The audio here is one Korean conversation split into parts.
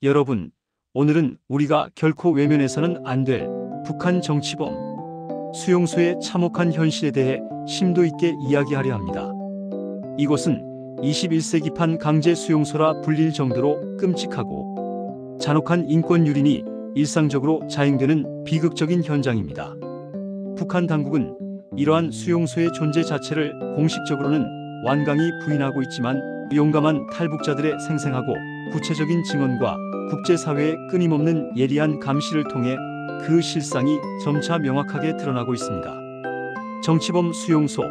여러분, 오늘은 우리가 결코 외면해서는 안 될 북한 정치범 수용소의 참혹한 현실에 대해 심도 있게 이야기하려 합니다. 이곳은 21세기판 강제 수용소라 불릴 정도로 끔찍하고 잔혹한 인권 유린이 일상적으로 자행되는 비극적인 현장입니다. 북한 당국은 이러한 수용소의 존재 자체를 공식적으로는 완강히 부인하고 있지만 용감한 탈북자들의 생생하고 구체적인 증언과 국제사회의 끊임없는 예리한 감시를 통해 그 실상이 점차 명확하게 드러나고 있습니다. 정치범 수용소,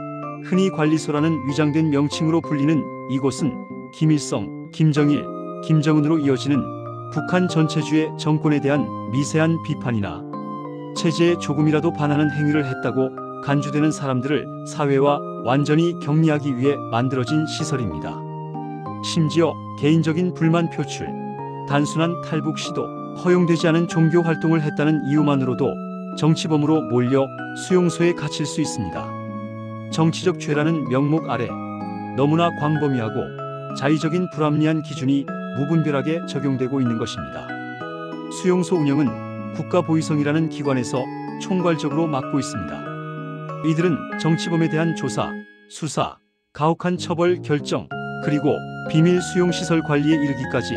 흔히 관리소라는 위장된 명칭으로 불리는 이곳은 김일성, 김정일, 김정은으로 이어지는 북한 전체주의 정권에 대한 미세한 비판이나 체제에 조금이라도 반하는 행위를 했다고 간주되는 사람들을 사회와 완전히 격리하기 위해 만들어진 시설입니다. 심지어 개인적인 불만 표출, 단순한 탈북 시도, 허용되지 않은 종교 활동을 했다는 이유만으로도 정치범으로 몰려 수용소에 갇힐 수 있습니다. 정치적 죄라는 명목 아래 너무나 광범위하고 자의적인 불합리한 기준이 무분별하게 적용되고 있는 것입니다. 수용소 운영은 국가보위성이라는 기관에서 총괄적으로 맡고 있습니다. 이들은 정치범에 대한 조사, 수사, 가혹한 처벌 결정, 그리고 비밀 수용시설 관리에 이르기까지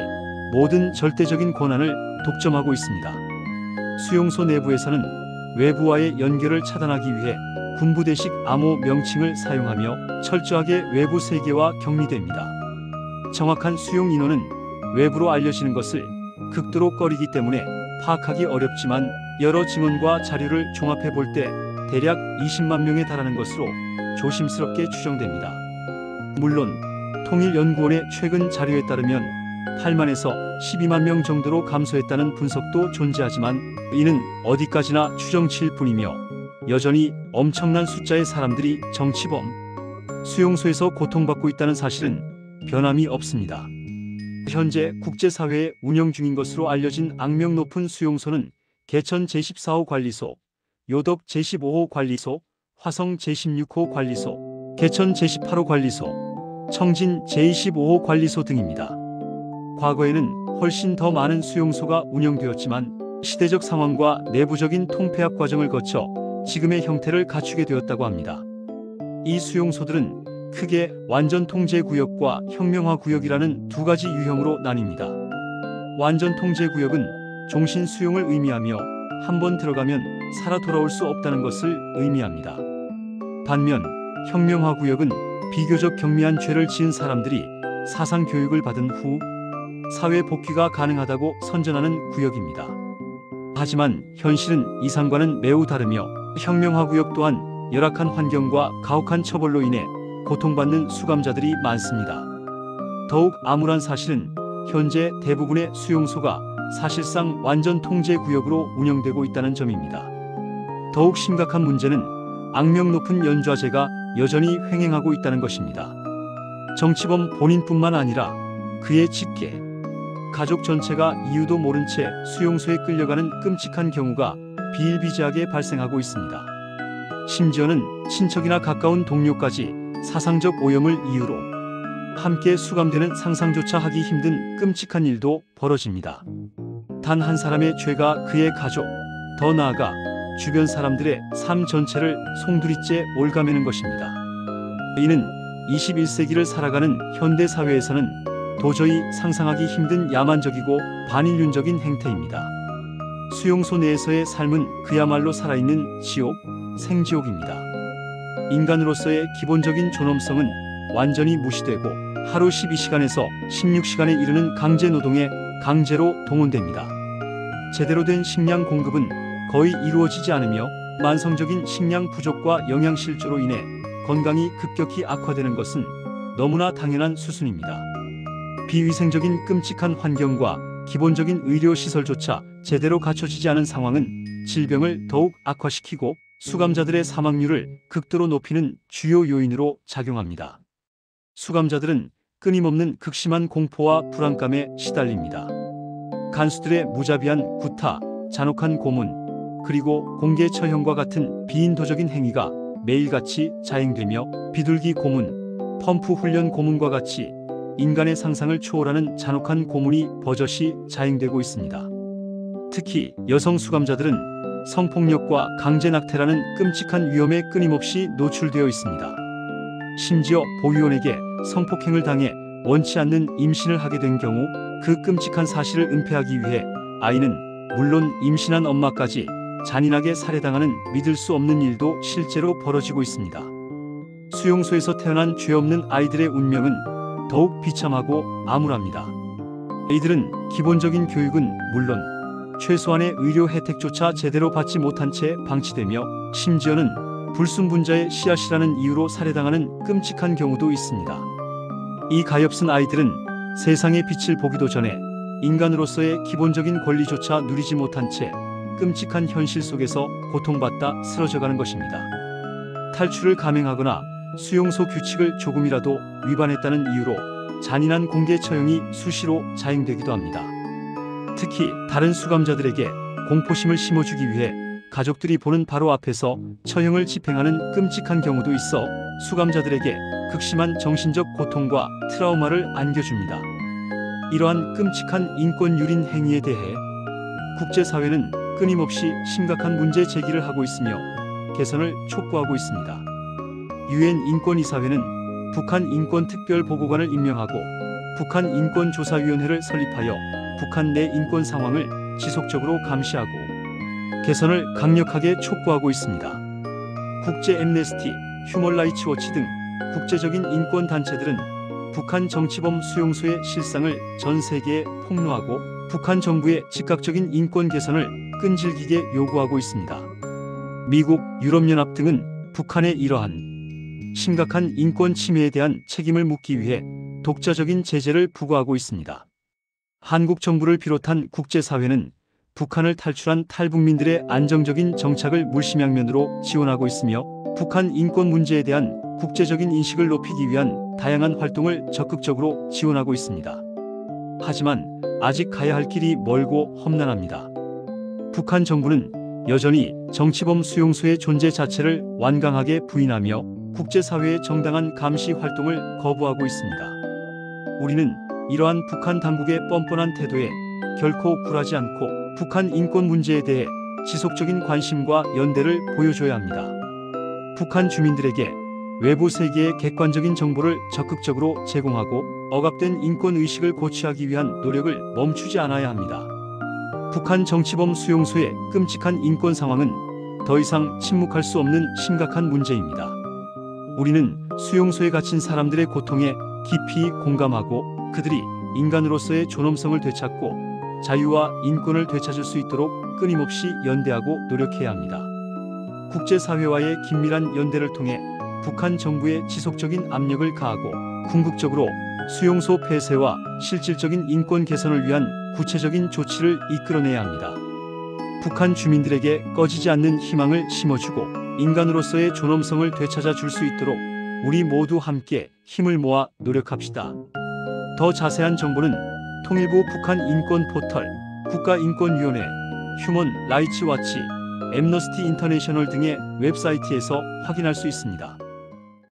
모든 절대적인 권한을 독점하고 있습니다. 수용소 내부에서는 외부와의 연결을 차단하기 위해 군부대식 암호 명칭을 사용하며 철저하게 외부 세계와 격리됩니다. 정확한 수용 인원은 외부로 알려지는 것을 극도로 꺼리기 때문에 파악하기 어렵지만 여러 증언과 자료를 종합해 볼 때 대략 20만 명에 달하는 것으로 조심스럽게 추정됩니다. 물론 통일연구원의 최근 자료에 따르면 8만에서 12만 명 정도로 감소했다는 분석도 존재하지만 이는 어디까지나 추정치일 뿐이며 여전히 엄청난 숫자의 사람들이 정치범 수용소에서 고통받고 있다는 사실은 변함이 없습니다. 현재 국제사회에 운영 중인 것으로 알려진 악명 높은 수용소는 개천 제14호 관리소, 요덕 제15호 관리소, 화성 제16호 관리소, 개천 제18호 관리소, 청진 제25호 관리소 등입니다. 과거에는 훨씬 더 많은 수용소가 운영되었지만 시대적 상황과 내부적인 통폐합 과정을 거쳐 지금의 형태를 갖추게 되었다고 합니다. 이 수용소들은 크게 완전 통제 구역과 혁명화 구역이라는 두 가지 유형으로 나뉩니다. 완전 통제 구역은 종신 수용을 의미하며 한번 들어가면 살아 돌아올 수 없다는 것을 의미합니다. 반면 혁명화 구역은 비교적 경미한 죄를 지은 사람들이 사상 교육을 받은 후 사회 복귀가 가능하다고 선전하는 구역입니다. 하지만 현실은 이상과는 매우 다르며 혁명화 구역 또한 열악한 환경과 가혹한 처벌로 인해 고통받는 수감자들이 많습니다. 더욱 암울한 사실은 현재 대부분의 수용소가 사실상 완전 통제 구역으로 운영되고 있다는 점입니다. 더욱 심각한 문제는 악명 높은 연좌제가 여전히 횡행하고 있다는 것입니다. 정치범 본인뿐만 아니라 그의 직계, 가족 전체가 이유도 모른 채 수용소에 끌려가는 끔찍한 경우가 비일비재하게 발생하고 있습니다. 심지어는 친척이나 가까운 동료까지 사상적 오염을 이유로 함께 수감되는 상상조차 하기 힘든 끔찍한 일도 벌어집니다. 단 한 사람의 죄가 그의 가족, 더 나아가 주변 사람들의 삶 전체를 송두리째 올가매는 것입니다. 이는 21세기를 살아가는 현대 사회에서는 도저히 상상하기 힘든 야만적이고 반인륜적인 행태입니다. 수용소 내에서의 삶은 그야말로 살아있는 지옥, 생지옥입니다. 인간으로서의 기본적인 존엄성은 완전히 무시되고 하루 12시간에서 16시간에 이르는 강제 노동에 강제로 동원됩니다. 제대로 된 식량 공급은 거의 이루어지지 않으며 만성적인 식량 부족과 영양실조로 인해 건강이 급격히 악화되는 것은 너무나 당연한 수순입니다. 비위생적인 끔찍한 환경과 기본적인 의료시설조차 제대로 갖춰지지 않은 상황은 질병을 더욱 악화시키고 수감자들의 사망률을 극도로 높이는 주요 요인으로 작용합니다. 수감자들은 끊임없는 극심한 공포와 불안감에 시달립니다. 간수들의 무자비한 구타, 잔혹한 고문, 그리고 공개 처형과 같은 비인도적인 행위가 매일같이 자행되며 비둘기 고문, 펌프 훈련 고문과 같이 인간의 상상을 초월하는 잔혹한 고문이 버젓이 자행되고 있습니다. 특히 여성 수감자들은 성폭력과 강제낙태라는 끔찍한 위험에 끊임없이 노출되어 있습니다. 심지어 보육원에게 성폭행을 당해 원치 않는 임신을 하게 된 경우 그 끔찍한 사실을 은폐하기 위해 아이는 물론 임신한 엄마까지 잔인하게 살해당하는 믿을 수 없는 일도 실제로 벌어지고 있습니다. 수용소에서 태어난 죄 없는 아이들의 운명은 더욱 비참하고 암울합니다. 이들은 기본적인 교육은 물론 최소한의 의료 혜택조차 제대로 받지 못한 채 방치되며 심지어는 불순분자의 씨앗이라는 이유로 살해당하는 끔찍한 경우도 있습니다. 이 가엾은 아이들은 세상의 빛을 보기도 전에 인간으로서의 기본적인 권리조차 누리지 못한 채 끔찍한 현실 속에서 고통받다 쓰러져가는 것입니다. 탈출을 감행하거나 수용소 규칙을 조금이라도 위반했다는 이유로 잔인한 공개 처형이 수시로 자행되기도 합니다. 특히 다른 수감자들에게 공포심을 심어주기 위해 가족들이 보는 바로 앞에서 처형을 집행하는 끔찍한 경우도 있어 수감자들에게 극심한 정신적 고통과 트라우마를 안겨줍니다. 이러한 끔찍한 인권 유린 행위에 대해 국제사회는 끊임없이 심각한 문제 제기를 하고 있으며 개선을 촉구하고 있습니다. 유엔 인권이사회는 북한 인권특별보고관을 임명하고 북한 인권조사위원회를 설립하여 북한 내 인권 상황을 지속적으로 감시하고 개선을 강력하게 촉구하고 있습니다. 국제 앰네스티, 휴먼라이츠 워치 등 국제적인 인권 단체들은 북한 정치범 수용소의 실상을 전 세계에 폭로하고 북한 정부의 즉각적인 인권 개선을 끈질기게 요구하고 있습니다. 미국, 유럽연합 등은 북한의 이러한 심각한 인권 침해에 대한 책임을 묻기 위해 독자적인 제재를 부과하고 있습니다. 한국 정부를 비롯한 국제사회는 북한을 탈출한 탈북민들의 안정적인 정착을 물심양면으로 지원하고 있으며 북한 인권 문제에 대한 국제적인 인식을 높이기 위한 다양한 활동을 적극적으로 지원하고 있습니다. 하지만 아직 가야 할 길이 멀고 험난합니다. 북한 정부는 여전히 정치범 수용소의 존재 자체를 완강하게 부인하며 국제사회의 정당한 감시 활동을 거부하고 있습니다. 우리는 이러한 북한 당국의 뻔뻔한 태도에 결코 굴하지 않고 북한 인권 문제에 대해 지속적인 관심과 연대를 보여줘야 합니다. 북한 주민들에게 외부 세계의 객관적인 정보를 적극적으로 제공하고 억압된 인권 의식을 고취하기 위한 노력을 멈추지 않아야 합니다. 북한 정치범 수용소의 끔찍한 인권 상황은 더 이상 침묵할 수 없는 심각한 문제입니다. 우리는 수용소에 갇힌 사람들의 고통에 깊이 공감하고 그들이 인간으로서의 존엄성을 되찾고 자유와 인권을 되찾을 수 있도록 끊임없이 연대하고 노력해야 합니다. 국제사회와의 긴밀한 연대를 통해 북한 정부에 지속적인 압력을 가하고 궁극적으로 수용소 폐쇄와 실질적인 인권 개선을 위한 구체적인 조치를 이끌어내야 합니다. 북한 주민들에게 꺼지지 않는 희망을 심어주고 인간으로서의 존엄성을 되찾아 줄 수 있도록 우리 모두 함께 힘을 모아 노력합시다. 더 자세한 정보는 통일부 북한 인권 포털, 국가인권위원회, 휴먼 라이츠 와치, 앰너스티 인터내셔널 등의 웹사이트에서 확인할 수 있습니다.